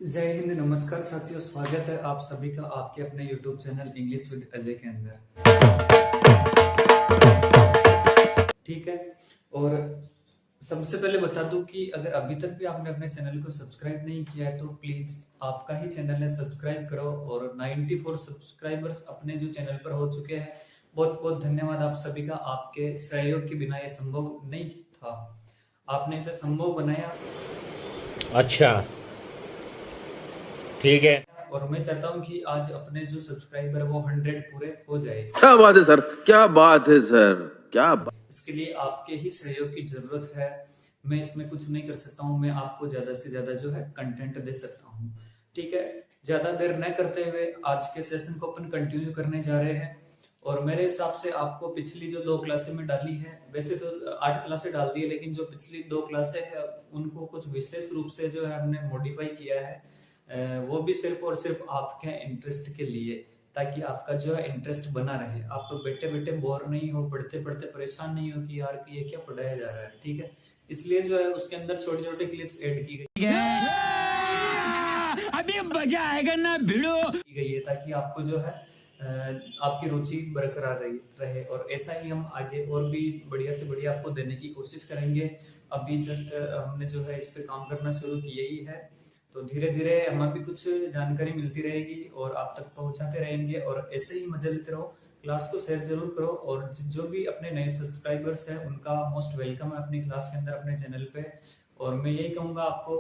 जय हिंद, नमस्कार साथियों। स्वागत है आप सभी का आपके अपने YouTube channel English with Ajay के अंदर। ठीक है। और सबसे पहले बता दूं कि अगर अभी तक भी आपने अपने चैनल को सब्सक्राइब नहीं किया है तो प्लीज आपका ही चैनल है, सब्सक्राइब करो। और 94 सब्सक्राइबर्स अपने जो चैनल पर हो चुके हैं, बहुत बहुत धन्यवाद आप सभी का। आपके सहयोग के बिना ये संभव नहीं था, आपने इसे संभव बनाया। अच्छा, ठीक है। और मैं चाहता हूं कि आज अपने जो सब्सक्राइबर वो 100 पूरे हो जाए। क्या बात है सर, क्या बात है सर, क्या बात। इसके लिए आपके ही सहयोग की जरूरत है। मैं इसमें कुछ नहीं कर सकता हूं, मैं आपको ज्यादा से ज्यादा जो है कंटेंट दे सकता हूं। ठीक है, ज्यादा देर न करते हुए आज के सेशन को अपन कंटिन्यू करने जा रहे हैं। और मेरे हिसाब से आपको पिछली जो 2 क्लासें में डाली है, वैसे तो 8 क्लासें डाल दी है, लेकिन जो पिछली 2 क्लासें हैं उनको कुछ विशेष रूप से जो है हमने मॉडिफाई किया है। वो भी सिर्फ और सिर्फ आपके इंटरेस्ट के लिए, ताकि आपका जो है इंटरेस्ट बना रहे। आप बैठे बैठे बोर नहीं हो, पढ़ते पढ़ते परेशान नहीं हो कि यार कि ये क्या पढ़ाया जा रहा है। ठीक है, इसलिए जो है उसके अंदर छोटे छोटे क्लिप्स ऐड की गई अभी मजा आएगा ना भिड़ो है, ताकि आपको जो है आपकी रुचि बरकरार रहे। और ऐसा ही हम आगे और भी बढ़िया से बढ़िया आपको देने की कोशिश करेंगे। अभी जस्ट हमने जो है इस पे काम करना शुरू किया ही है, तो धीरे धीरे हमें भी कुछ जानकारी मिलती रहेगी और आप तक पहुंचाते रहेंगे। और ऐसे ही मजे लेते रहो, क्लास को शेयर जरूर करो। और जो भी अपने नए सब्सक्राइबर्स हैं उनका मोस्ट वेलकम है अपनी क्लास के अंदर, अपने चैनल पे। और मैं यही कहूँगा आपको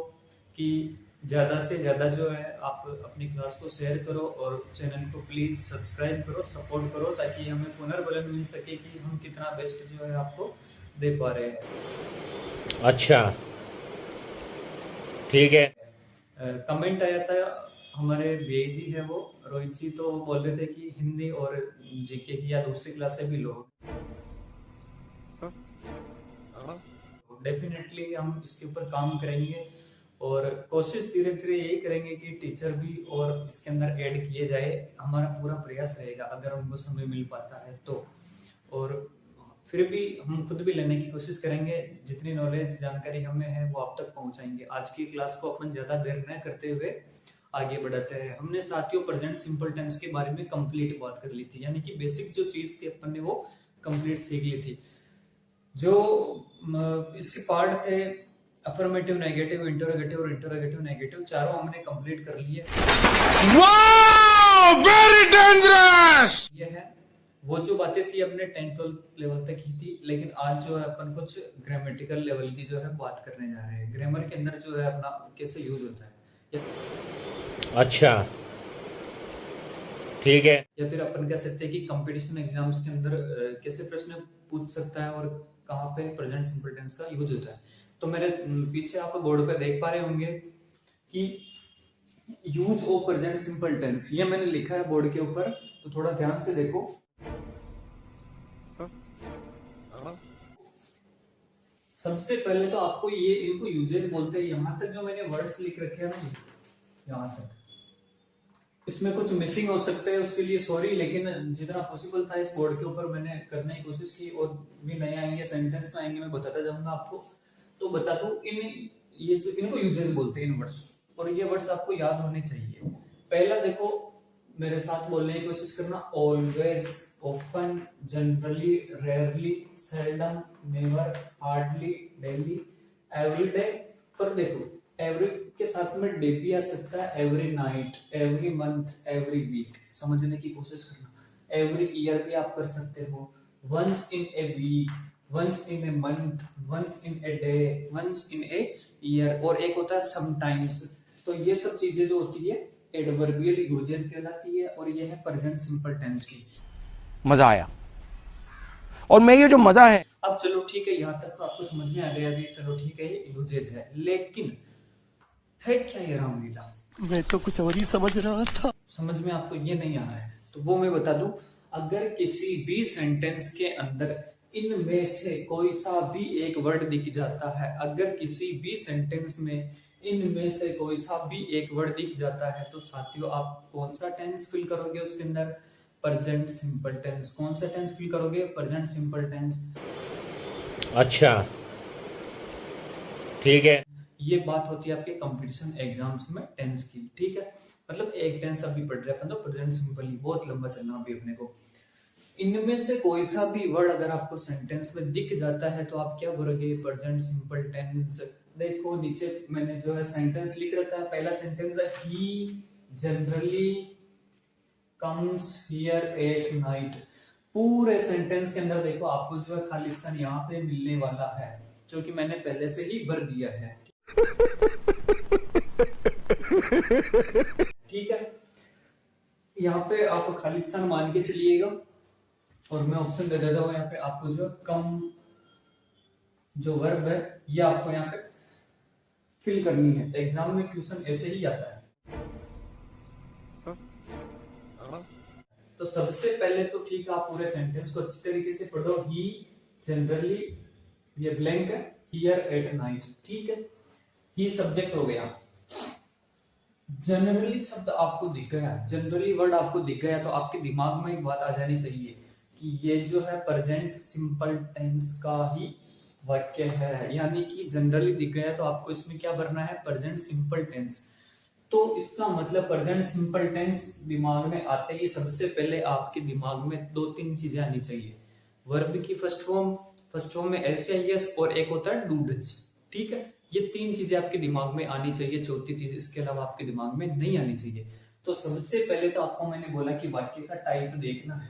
कि ज़्यादा से ज़्यादा जो है आप अपनी क्लास को शेयर करो और चैनल को प्लीज़ सब्सक्राइब करो, सपोर्ट करो, ताकि हमें पुनर्बलन मिल सके कि हम कितना बेस्ट जो है आपको दे पा रहे हैं। अच्छा, ठीक है। कमेंट आया था, हमारे वीआई जी है वो रोहित जी, तो बोल रहे थे कि हिंदी और जीके की या दूसरी क्लासें भी लो। डेफिनेटली हम इसके ऊपर काम करेंगे और कोशिश धीरे धीरे यही करेंगे कि टीचर भी और इसके अंदर ऐड किए जाए। हमारा पूरा प्रयास रहेगा अगर उनको समय मिल पाता है तो। और फिर भी हम खुद भी लेने की कोशिश करेंगे, जितनी नॉलेज जानकारी हमें है वो आप तक पहुंचाएंगे। आज की क्लास को अपन ज्यादा देर न करते हुए आगे बढ़ाते हैं। हमने साथियों प्रेजेंट सिंपल टेंस के बारे में कंप्लीट बात कर ली थी, यानी कि बेसिक जो चीज थी अपन ने वो कंप्लीट सीख ली थी। जो इसके पार्ट थे अफर्मेटिव, नेगेटिव, इंटरोगेटिव और इंटरोगेटिव नेगेटिव, चारों हमने कंप्लीट कर लिए। Wow, very dangerous. ये है वो जो बातें थी अपने 10-12 लेवल तक की थी, लेकिन आज जो है अपन कुछ ग्रामेटिकल लेवल की जो है बात करने जा रहे हैं। ग्रामर के अंदर जो है अपना कैसे यूज होता है, अच्छा, ठीक है। या फिर अपन कह सकते हैं कि कंपटीशन एग्जाम्स के अंदर कैसे प्रश्न पूछ सकता है और कहाँ पे प्रेजेंट सिंपल टेंस का यूज होता है। तो मेरे पीछे आप बोर्ड पे देख पा रहे होंगे कि use of present simple tense, ये मैंने लिखा है बोर्ड के ऊपर, तो थोड़ा ध्यान से देखो। सबसे पहले तो आपको ये इनको यूजेज बोलते हैं। यहां तक जो मैंने वर्ड्स लिख रखे हैं ना, यहां तक, इसमें कुछ मिसिंग हो सकते हैं, उसके लिए सॉरी, लेकिन जितना पॉसिबल था इस बोर्ड के ऊपर मैंने करने की कोशिश की। और भी नए आएंगे, सेंटेंस में आएंगे, मैं बताता जाऊंगा आपको। तो बता दूं, ये जो इनको यूजेस बोलते हैं इन वर्ड्स, और ये वर्ड्स आपको याद होने चाहिए। पहला देखो, मेरे साथ बोलने की कोशिश करना। Always, often, generally, rarely, seldom, never, hardly, daily, everyday. पर देखो, एवरी के साथ में डे भी आ सकता है, every night, every month, every week, समझने की कोशिश करना। एवरी ईयर भी आप कर सकते हो, once in a week, once in a month, once in a day, once in a year. और एक होता है समटाइम्स। तो ये सब चीजें जो होती है एडवर्बियल यूजेस कहलाती है, और ये है प्रेजेंट सिंपल टेंस की। मजा आया, और मैं ये जो मजा है। अब चलो ठीक है, यहाँ तक तो आपको समझ में आ गया भी, चलो ठीक है ये यूजेज है, लेकिन है क्या ये रामलीला? मैं तो कुछ और ही समझ रहा था। समझ में आपको ये नहीं आ रहा है तो वो मैं बता दूं। अगर किसी भी सेंटेंस के अंदर इनमें से कोई सा भी एक वर्ड दिख जाता है, अगर किसी भी सेंटेंस में इनमें से कोई सा भी एक वर्ड दिख जाता है, तो साथियों आप कौन सा टेंस फिल करोगे उसके अंदर? Present simple tense. कौन सा टेंस फिल करोगे? Present simple tense. अच्छा, ठीक है। ये बात होती है आपके कंपटीशन एग्जाम्स में टेंस की, ठीक है। मतलब एक टेंस अभी पढ़ रहे हैं अपन तो प्रेजेंट सिंपल ही, बहुत लंबा चलना अभी अपने को। इनमें से कोई सा भी वर्ड अगर आपको सेंटेंस में दिख जाता है तो आप क्या बोलोगे, प्रेजेंट सिंपल टेंस। देखो नीचे मैंने जो है सेंटेंस लिख रखा है। पहला सेंटेंस है he generally comes here at night. पूरे सेंटेंस के अंदर देखो आपको जो है खालिस्तान यहाँ पे मिलने वाला है, जो कि मैंने पहले से ही भर दिया है, ठीक है। यहाँ पे आप खालिस्तान मान के चलिएगा और मैं ऑप्शन दे देता हूँ यहाँ पे आपको जो कम जो वर्ब है ये आपको यहाँ पे फिल करनी है। एग्जाम में क्वेश्चन ऐसे ही आता है। तो सबसे पहले तो ठीक है, आप पूरे सेंटेंस को अच्छी तरीके से पढ़ो। ही जनरली, ये ब्लैंक है, हियर एट नाइट, ठीक है। ही सब्जेक्ट हो गया। जनरली शब्द आपको दिख गया, जनरली वर्ड आपको दिख गया तो आपके दिमाग में एक बात आ जानी चाहिए कि ये जो है प्रेजेंट सिंपल टेंस का ही वाक्य है, यानी कि जनरली दिख गया तो आपको इसमें क्या भरना है, प्रेजेंट सिंपल टेंस। तो इसका मतलब प्रेजेंट सिंपल टेंस दिमाग में आते ही सबसे पहले आपके दिमाग में दो तीन चीजें आनी चाहिए। वर्ब की फर्स्ट फॉर्म में एस या यस और एक होता है डू डज, ठीक है। ये तीन चीजें आपके दिमाग में आनी चाहिए, चौथी चीज इसके अलावा आपके दिमाग में नहीं आनी चाहिए। तो सबसे पहले तो आपको मैंने बोला कि वाक्य का टाइप देखना है,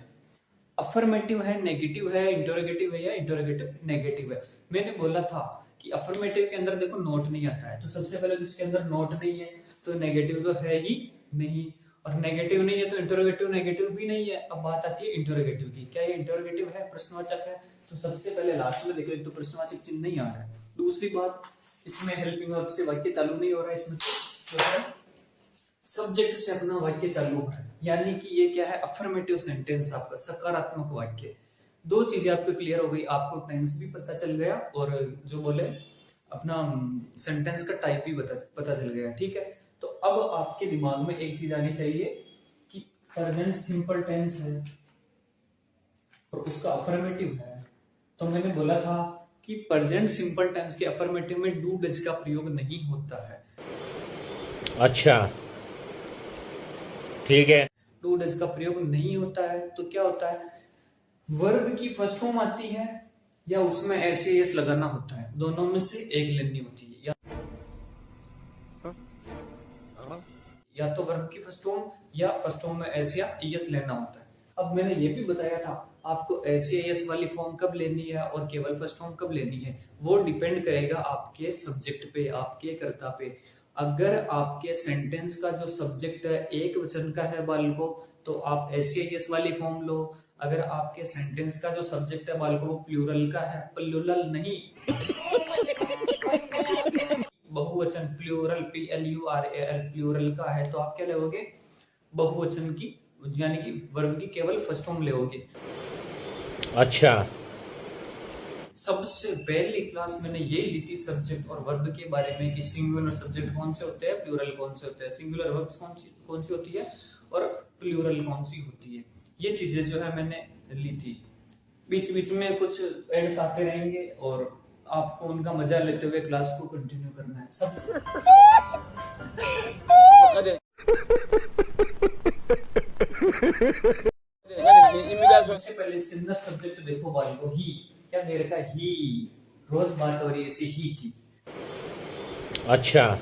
अफर्मेटिव है, नेगेटिव है, इंटरोगेटिव है या इंटरोगेटिव नेगेटिव है। मैंने बोला था कि अफर्मेटिव के अंदर देखो नोट नहीं आता है, तो सबसे पहले तो इसके अंदर नोट नहीं है तो नेगेटिव तो है ही नहीं, और नेगेटिव नहीं है तो इंटरोगेटिव नेगेटिव भी नहीं है। अब बात आती है इंटरोगेटिव की, क्या ये इंटरोगेटिव है, प्रश्नवाचक है? तो सबसे पहले लास्ट में देखो, एक तो प्रश्नवाचक चिन्ह नहीं आ रहा है, दूसरी बात इसमें हेल्पिंग वर्ब से वाक्य चालू नहीं हो रहा है, इसमें जो है सब्जेक्ट से अपना वाक्य चालू हो रहा है, यानी कि ये क्या है, अफर्मेटिव सेंटेंस, आपका सकारात्मक वाक्य। दो चीजें आपको क्लियर हो गई, आपको टेंस भी पता चल गया और जो बोले अपना सेंटेंस का टाइप भी पता चल गया, ठीक है। तो अब आपके दिमाग में एक चीज आनी चाहिए कि प्रेजेंट सिंपल टेंस है और उसका अफर्मेटिव है। तो मैंने बोला था कि प्रेजेंट सिंपल टेंस के अफर्मेटिव में डू डज का प्रयोग नहीं होता है। अच्छा, ठीक है। डू डज का प्रयोग नहीं होता है तो क्या होता है, वर्ब की फर्स्ट फॉर्म आती है या उसमें ऐसे एस लगाना होता है, दोनों में से एक लेनी होती है। या तो वर्ब की फर्स्ट फॉर्म या फर्स्ट फॉर्म में एस या एस लेना होता है। अब मैंने ये भी बताया था आपको एस या एस वाली फॉर्म कब लेनी है और केवल फर्स्ट फॉर्म कब लेनी है, वो डिपेंड करेगा आपके सब्जेक्ट पे, आपके कर्ता पे। अगर आपके सेंटेंस का जो सब्जेक्ट है एक वचन का है बालको, तो आप एस या एस वाली फॉर्म लो। अगर आपके सेंटेंस का जो सब्जेक्ट है बालको वो प्लूरल का है, प्लूरल नहीं बहुवचन, प्लूरल PLURAL प्लूरल का है, तो आप क्या लोगे, बहुवचन की, यानी कि वर्ब की केवल फर्स्ट फॉर्म लोगे। अच्छा, सबसे पहली क्लास मैंने ये ली थी सब्जेक्ट और वर्ब के बारे में कि सिंगुलर सब्जेक्ट कौन से होते हैं, प्लूरल कौन से होते हैं, सिंगुलर वर्ब्स कौन सी होती है और प्लूरल कौन सी होती है। ये चीजें जो है मैंने ली थी। बीच बीच में कुछ एड्स आते रहेंगे और आपको उनका मजा लेते हुए क्लास को कंटिन्यू करना है। सबसे पहले इसके अंदर सब्जेक्ट देखो बालको, ही क्या दे रखा है, ही, रोज बात हो रही है इसी ही की। अच्छा,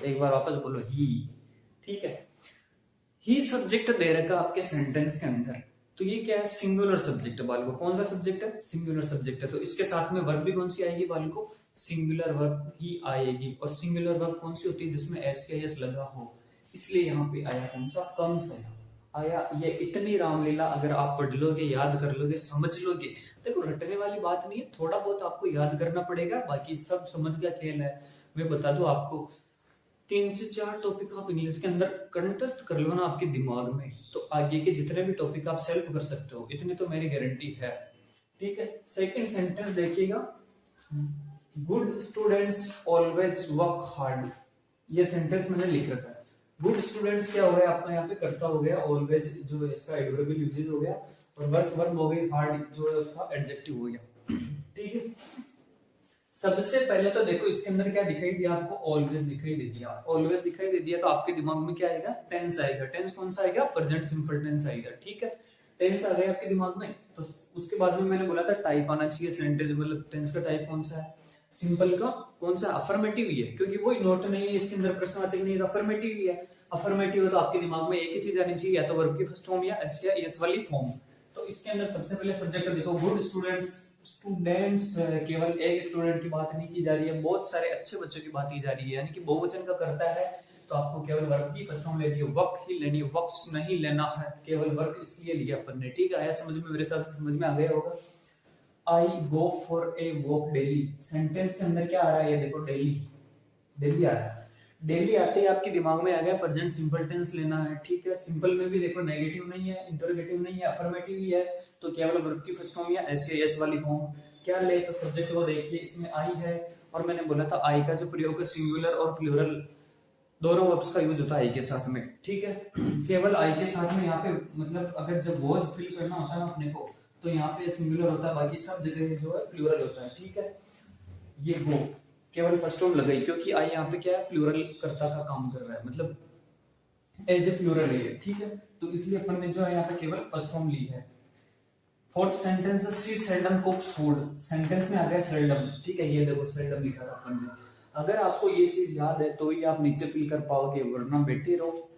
एक बार वापस बोलो, ही, ठीक है। ही सब्जेक्ट दे रखा आपके सेंटेंस के अंदर, तो ये क्या है, सिंगुलर सब्जेक्ट है बालको। कौन सा सब्जेक्ट है, सिंगुलर सब्जेक्ट है, तो इसके साथ में वर्ब भी कौन सी आएगी बालको, सिंगुलर वर्ब ही आएगी। और सिंगुलर वर्ब कौन सी होती है, जिसमें एस या एस लगा हो, इसलिए यहाँ पे आया कौन सा, कम्स आया। ये इतनी रामलीला अगर आप पढ़ लोगे, याद कर लोगे, समझ लोगे, देखो रटने वाली बात नहीं है, थोड़ा बहुत आपको याद करना पड़ेगा, बाकी सब समझ का खेल है। मैं बता दूं आपको, 3 से 4 टॉपिक आप इंग्लिश के अंदर कंठस्थ कर लो ना आपके दिमाग में, तो आगे के जितने भी टॉपिक आप सेल्फ कर सकते हो, इतनी तो मेरी गारंटी है, ठीक है। सेकंड सेंटेंस देखिएगा, good students always work hard. ये सेंटेंस मैंने लिख रखा है। गुड स्टूडेंट्स क्या हो गया आपका, यहाँ पे करता हो गया, ऑलवेज जो इसका एडवर्बियल यूजेज हो गया, और वर्क वर्ब हो गई, हार्ड जो है उसका एडजेक्टिव हो गया, ठीक है। सबसे पहले तो देखो इसके अंदर क्या दिखाई दिया आपको, ऑलवेज दिखाई दे दिया। ऑलवेज दिखाई दे दिया तो आपके दिमाग में क्या आएगा, टेंस आएगा। टेंस कौन सा आएगा, प्रेजेंट सिंपल टेंस आएगा। ठीक है, टेंस आ गया आपके दिमाग में। तो उसके बाद में मैंने बोला था टाइप आना चाहिए सेंटेंस, मतलब टेंस का टाइप कौन सा है, सिंपल का कौन सा, अफर्मेटिव ही है, क्योंकि वो नोट नहीं है इसके अंदर, प्रश्नवाचक नहीं है तो अफर्मेटिव ही है। अफर्मेटिव है तो आपके दिमाग में एक ही चीज आनी चाहिए, या तो वर्ब की फर्स्ट फॉर्म या एस वाली फॉर्म। तो इसके अंदर सबसे पहले सब्जेक्ट देखो, गुड स्टूडेंट्स। स्टूडेंट्स केवल एक स्टूडेंट की बात नहीं की जा रही है, बहुत सारे अच्छे बच्चों की बात की जा रही है, यानी कि बहुवचन का करता है तो आपको केवल वर्ब की फर्स्ट फॉर्म लेनी है, वर्क ही लेनी है, वर्क्स नहीं लेना है, केवल वर्क इसलिए लिया अपन ने। ठीक है, आया समझ में, मेरे साथ समझ में आ गया होगा। I go for a walk daily, sentence के अंदर क्या आ रहा है, ये देखो डेली, डेली आ रहा है। डेली आते ही आपके दिमाग में आ गया प्रेजेंट सिंपल टेंस लेना है। ठीक है, सिंपल में भी देखो नेगेटिव नहीं है, इंटरोगेटिव नहीं है, अफर्मेटिव ही है, तो केवल वर्ब की फर्स्ट फॉर्म या एस वाली फॉर्म। क्या ले, तो सब्जेक्ट को देखिए, इसमें आई है, और मैंने बोला था आई का जो प्रयोग है सिंगुलर और प्लूरल दोनों वर्ब्स का यूज होता है आई के साथ में। ठीक है, केवल आई के साथ में यहाँ पे मतलब अगर जब वॉज फिल करना होता है ना अपने को, तो यहाँ पे सिंगुलर होता है, बाकी सब जगह जो है प्लूरल होता है। ठीक है, ये गो केवल फर्स्ट फॉर्म लगाई, क्योंकि आई यहाँ पे क्या है, प्लूरल कर्ता का काम कर रहा है, मतलब एज ए प्लूरल है। ठीक है, तो इसलिए अपन ने जो है यहाँ पे केवल फर्स्ट फॉर्म ली है। Fourth sentence, she seldom कुक्स food, sentence में आ गया सेल्डम। ठीक है, ये देखो सेल्डम लिखा था अपन ने। अगर आपको ये चीज याद है तो ही आप नीचे फिल कर पाओगे, वरना बैठे रहो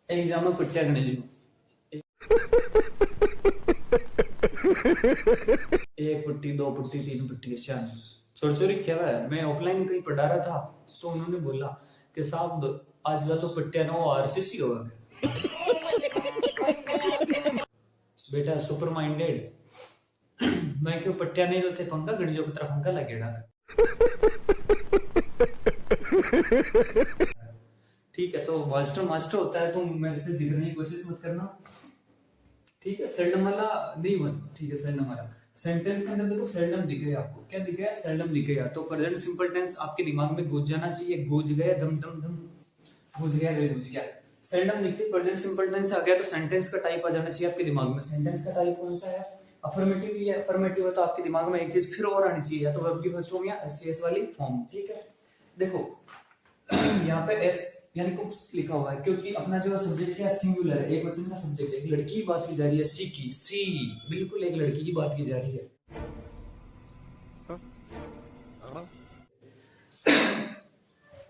एग्जाम में पिट्टिया गणे जी। एक पुट्टी, दो पुट्टी, तीन पुट्टी, शान छोटी छोटी क्या है। मैं ऑफलाइन कहीं पढ़ा रहा था तो उन्होंने बोला कि साहब आजकल तो पिट्टिया ना आरसीसी हो गए। बेटा सुपर माइंडेड मैं क्यों पट्टिया नहीं तो थे पंखा गण जो कितना पंखा लगेड़ा। ठीक है, तो मास्टर मास्टर होता है तो मेरे से जीतने की कोशिश मत करना। ठीक है, सेल्डम वाला नहीं बन। ठीक है, सेल्डम वाला सेंटेंस के अंदर देखो सेल्डम दिख गया, आपको क्या दिख गया, सेल्डम दिख गया। तो प्रेजेंट सिंपल टेंस आपके दिमाग में गूंज जाना चाहिए, गूंज गया, दम दम दम, गूंज गया, गूंज गया। सेल्डम लिखते प्रेजेंट सिंपल टेंस आ गया तो सेंटेंस का टाइप आ जाना चाहिए आपके दिमाग में। सेंटेंस का टाइप कौन सा है, अफर्मेटिव ही है। अफर्मेटिव है तो आपके दिमाग में एक चीज फिर और आनी चाहिए, या तो वर्ब की फर्स्ट फॉर्म या एस वाली फॉर्म। ठीक है, देखो यहाँ पे एस यानी कुक्स लिखा हुआ है, क्योंकि अपना जो सब्जेक्ट है सिंगुलर है, एक वचन का सब्जेक्ट है, एक लड़की की बात की जा रही है, सी की, सी बिल्कुल एक लड़की की बात की जा रही है।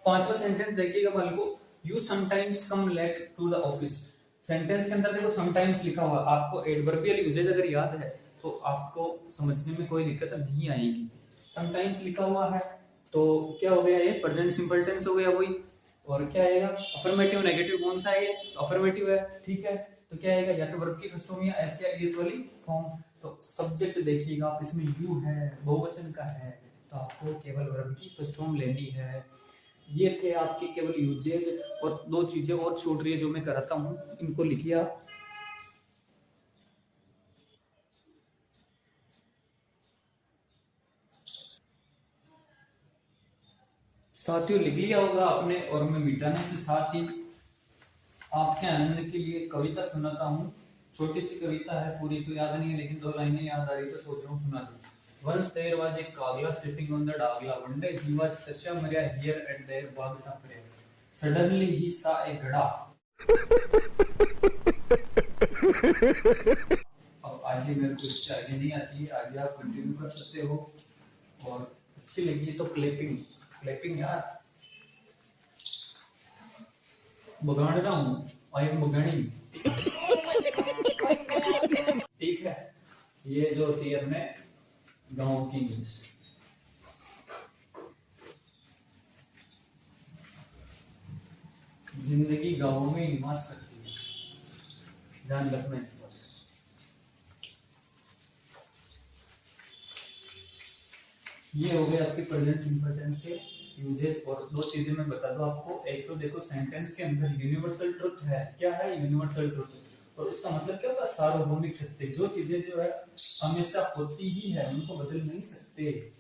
पांचवा सेंटेंस देखिएगा वाले को, you sometimes come late to the office. Sentence के अंदर देखो समटाइम्स लिखा हुआ, आपको एडवर्बियल यूजेज अगर याद है तो आपको समझने में कोई दिक्कत नहीं आएगी। समटाइम्स लिखा हुआ है तो क्या हो गया, ये प्रेजेंट सिंपल टेंस हो गया वही। और क्या आएगा, अफर्मेटिव नेगेटिव कौन सा है, तो अफर्मेटिव है। ठीक है, तो क्या आएगा, या तो वर्ब की फर्स्ट फॉर्म या एस वाली फॉर्म। तो सब्जेक्ट देखिएगा आप, इसमें यू है, बहुवचन का है, तो आपको केवल वर्ब की फर्स्ट फॉर्म लेनी है। ये थे आपके केवल यूजेज, और दो चीजें और छूट रही है जो मैं कराता हूँ, इनको लिखिए आप। साथियों लिख लिया होगा आपने, और मैं मिटाने के साथ ही आपके आनंद के लिए कविता सुनाता हूँ। छोटी सी कविता है, पूरी तो याद नहीं है, लेकिन दो लाइनें याद आ रही तो सोच रहा हूँ सुना दूं। Once there was a Kagla sitting on the Dagla. One day he was Tasha Maria here and there Bhagta prayer. Suddenly he saw a Gada. अब आगे मेरे को इससे आगे नहीं आती है, आगे आप कंटिन्यू कर सकते हो, और अच्छी लगी तो क्लैपिंग क्लैपिंग यार बगाड़ रहा हूँ, आई एम बगाड़ी। ठीक है, ये जो होती है अपने गांव की इंग्लिश। जिंदगी गांव में निवास करती है, ध्यान रखना इस बात। ये हो गए आपके प्रेजेंट सिंपल टेंस के यूजेस। और दो चीजें मैं बता दूं आपको, एक तो देखो सेंटेंस के अंदर यूनिवर्सल ट्रुथ है। क्या है यूनिवर्सल ट्रुथ, और इसका मतलब क्या होता है, सार्वभौमिक सत्य। जो चीजें जो है हमेशा होती ही है, उनको बदल नहीं सकते।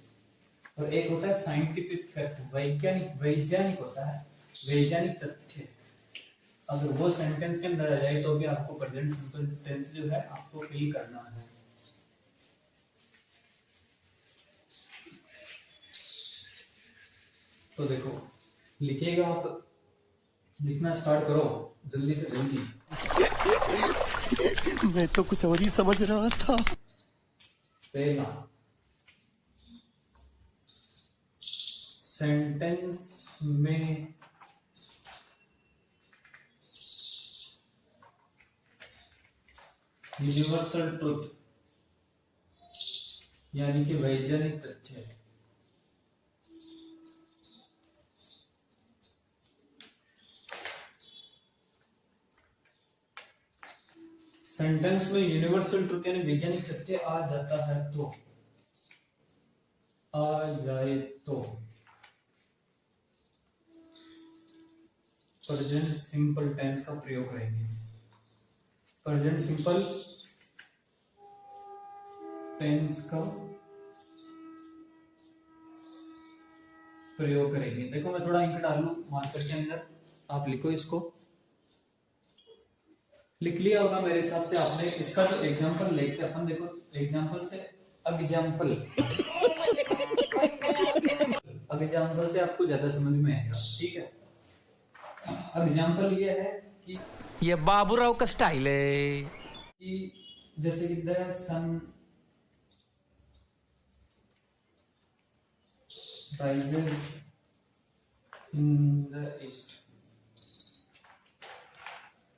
और एक होता है साइंटिफिक फैक्ट, वैज्ञानिक होता है, वैज्ञानिक तथ्य। अगर वो सेंटेंस के अंदर आ जाए तो भी आपको प्रेजेंट सिंपल टेंस जो है आपको फिल करना है। तो देखो, लिखिएगा आप, लिखना स्टार्ट करो जल्दी से जल्दी। मैं तो कुछ और ही समझ रहा था। पहला, सेंटेंस में यूनिवर्सल ट्रुथ यानी कि वैज्ञानिक तथ्य। सेंटेंस में यूनिवर्सल ट्रुथ यानी वैज्ञानिक तथ्य आ जाता है तो, आ जाए तो प्रेजेंट सिंपल टेंस का प्रयोग करेंगे। प्रेजेंट सिंपल टेंस का प्रयोग करेंगे। देखो मैं थोड़ा इंक डाल लूं मार्कर के अंदर, आप लिखो इसको। लिख लिया होगा मेरे हिसाब से आपने। इसका जो एग्जांपल लेके अपन देखो, एग्जांपल से एग्जांपल एग्जांपल से आपको ज्यादा समझ में आएगा, ठीक है। एग्जांपल ये है कि ये बाबूराव का स्टाइल है कि जैसे कि the sun rises in the east,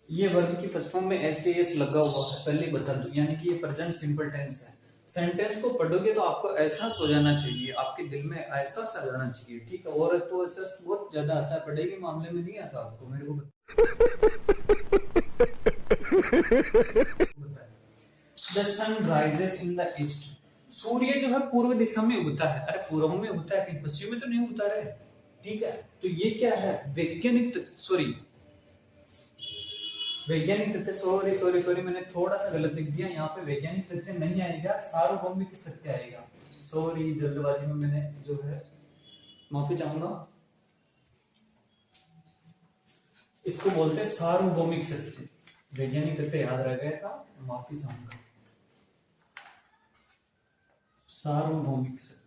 ये वर्ब की फर्स्ट फॉर्म में एस एस लगा हुआ है, पहले बता दूं, यानी कि ये प्रेजेंट सिंपल टेंस है। सेंटेंस को पढ़ोगे तो आपको एहसास हो जाना चाहिए, आपके दिल में एहसास आ जाना चाहिए, ठीक है। और तो एहसास बहुत ज्यादा आता है, पढ़े के मामले में नहीं आता आपको, मेरे को the sun rises in the east, सूर्य जो है पूर्व दिशा में उगता है। अरे पूर्व में उगता है, कहीं पश्चिम में तो नहीं उगता है, ठीक है। तो ये क्या है, वैज्ञानिक वैज्ञानिक तथ्य, सॉरी मैंने थोड़ा सा गलत लिख दिया यहाँ पे। वैज्ञानिक तथ्य नहीं आएगा, सार्वभौमिक सत्य आएगा। सॉरी, जल्दबाजी में मैंने जो है, माफी चाहूंगा। इसको बोलते हैं सार्वभौमिक सत्य। वैज्ञानिक तथ्य याद रह गया था, माफी चाहूंगा। सार्वभौमिक सत्य,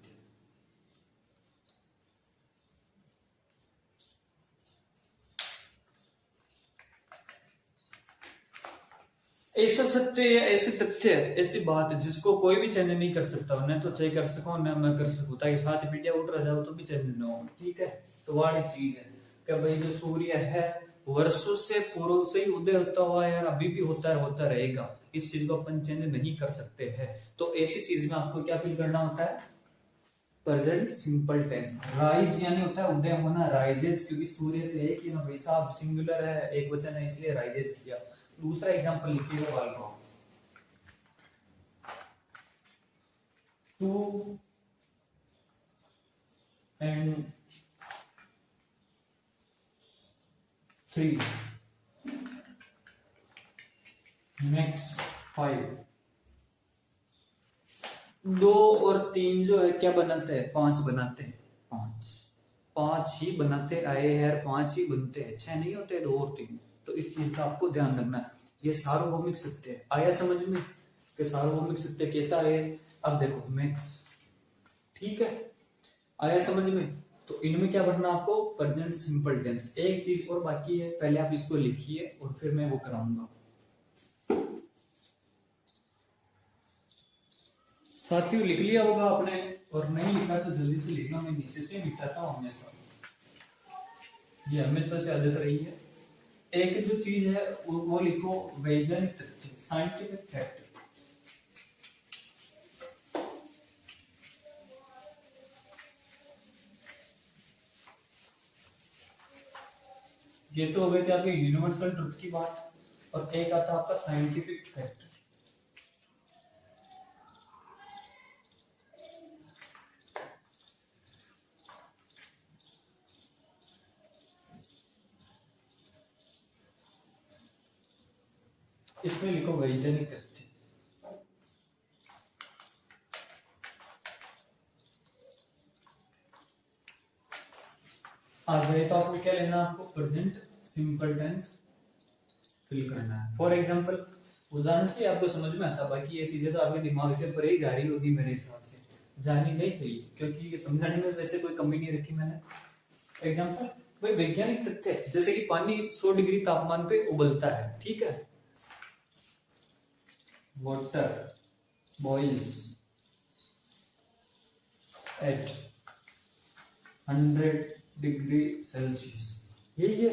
ऐसा सत्य या ऐसे तथ्य, ऐसी बात जिसको कोई भी चेंज नहीं कर सकता, न तो तय कर सको न मैं कर सकूं, ताकि साथ पीटिया उठ रह जाओ तो भी चेंज न हो, ठीक है। तो वाली चीज है कि भाई जो सूर्य है वर्षों से पूर्व से ही उदय होता हुआ है, अभी भी होता रहेगा, इस चीज को अपन चेंज नहीं कर सकते हैं। तो ऐसी चीज में आपको क्या फील करना होता है, प्रेजेंट सिंपल टेंस। राइज यानी होता है उदय होना, राइजेस क्योंकि सूर्य तो एक ही ना भाई साहब, सिंगुलर है, एक वचन है, इसलिए राइजेस किया। दूसरा एग्जांपल लिखिएगा बालको, 2 and 3 makes 5। 2 और 3 जो है क्या बनाते हैं, 5 बनाते हैं। 5 ही बनाते आए हैं, 5 ही बनते हैं, 6 नहीं होते 2 और 3। तो इस चीज का आपको ध्यान रखना है। ये सार्वभौमिक सत्य है। आया समझ में कि सार्वभौमिक सत्य कैसा है? अब देखो मैक्स, ठीक है, आया समझ में। तो इनमें क्या पढ़ना आपको, प्रेजेंट सिंपल टेंस। एक चीज और बाकी है, पहले आप इसको लिखिए और फिर मैं वो कराऊंगा। साथियों लिख लिया होगा आपने, और नहीं लिखा तो जल्दी से लिखना, मैं नीचे से मिटाता हूं हमेशा, ये हमेशा से आदत रही है। एक जो चीज है वो लिखो, वैज्ञानिक तथ्य, साइंटिफिक फैक्ट। ये तो हो गई थी आपकी यूनिवर्सल ट्रुथ की बात, और एक आता आपका साइंटिफिक फैक्ट। इसमें लिखो वैज्ञानिक तथ्य। आ जाए तो आपको क्या लेना, आपको प्रेजेंट सिंपल टेंस फिल करना है। फॉर एग्जांपल, उदाहरण से आपको समझ में आता, बाकी ये चीजें तो आपके दिमाग से परे ही जा रही होगी मेरे हिसाब से, जानी नहीं चाहिए, क्योंकि ये समझाने में वैसे कोई कमी नहीं रखी मैंने। एग्जाम्पल भाई वैज्ञानिक तथ्य है, जैसे कि पानी 100 डिग्री तापमान पे उबलता है, ठीक है। Water boils at 100 degree Celsius, ये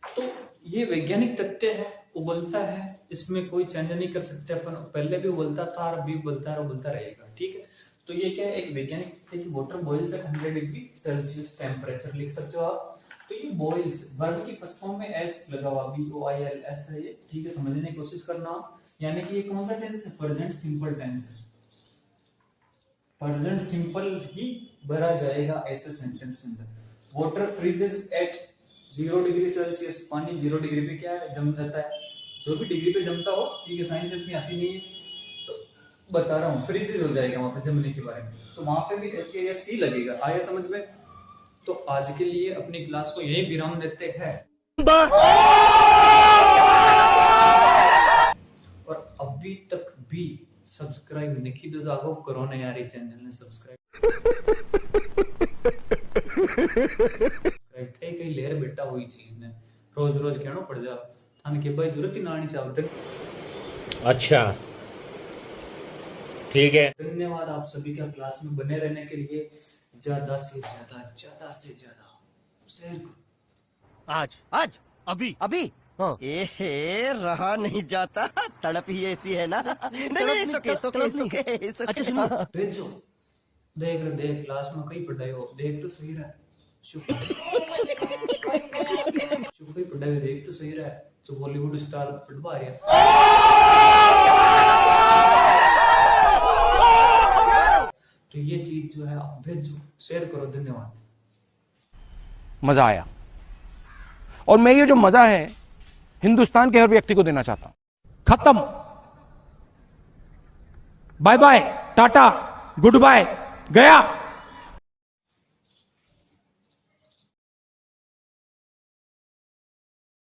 तो ये वैज्ञानिक तथ्य है, उबलता है, इसमें कोई चेंज नहीं कर सकते अपन। पहले भी उबलता था और अभी उबलता है और उबलता रहेगा, ठीक है। तो ये क्या है, एक वैज्ञानिक तथ्य कि water boils at 100 degree Celsius temperature लिख सकते हो आप। तो ये बॉइल्स वर्ब की फर्स्ट फॉर्म में एस लगा हुआ, BOILS है ये, ठीक है, समझने की कोशिश करना। यानी कि ये कौन सा टेंस है, प्रेजेंट सिंपल टेंस है। प्रेजेंट सिंपल ही भरा जाएगा ऐसे सेंटेंस के अंदर। Water freezes at 0 degree Celsius, पानी 0 डिग्री पे क्या है, जम जाता है। जो भी डिग्री पे जमता हो, ठीक है, साइंस इतनी आती नहीं है तो बता रहा हूँ, फ्रीजेस हो जाएगा वहां पे जमने के बारे में, तो वहां पे भी SAS ही लगेगा। आया समझ में? तो आज के लिए अपनी क्लास को यही विराम देते हैं और अभी तक भी सब्सक्राइब नहीं किया तो आगो करो ना यार, चैनल ने सब्सक्राइब थे कई लेर बेटा हुई चीज ने रोज रोज कहना पड़ जा थाने के भाई जरूरत ही ना आनी चाहते। अच्छा ठीक है। धन्यवाद आप सभी का क्लास में बने रहने के लिए। ज्यादा से ज्यादा शेयर करो। आज अभी हाँ। रहा नहीं जाता, तड़प ही ऐसी है ना। नहीं सुके। अच्छा सुनो, भेजो, देख क्लास में कई पढ़ाई हो, देख तो सही रहा है, शुभ कई पढ़ाई देख तो सही रहा है, जो बॉलीवुड स्टार पढ़वा रहे हैं। तो ये चीज जो है आप भेजो, शेयर करो। धन्यवाद। मजा आया, और मैं ये जो मजा है हिंदुस्तान के हर व्यक्ति को देना चाहता हूं। खत्म, bye bye, tata, good bye, गया।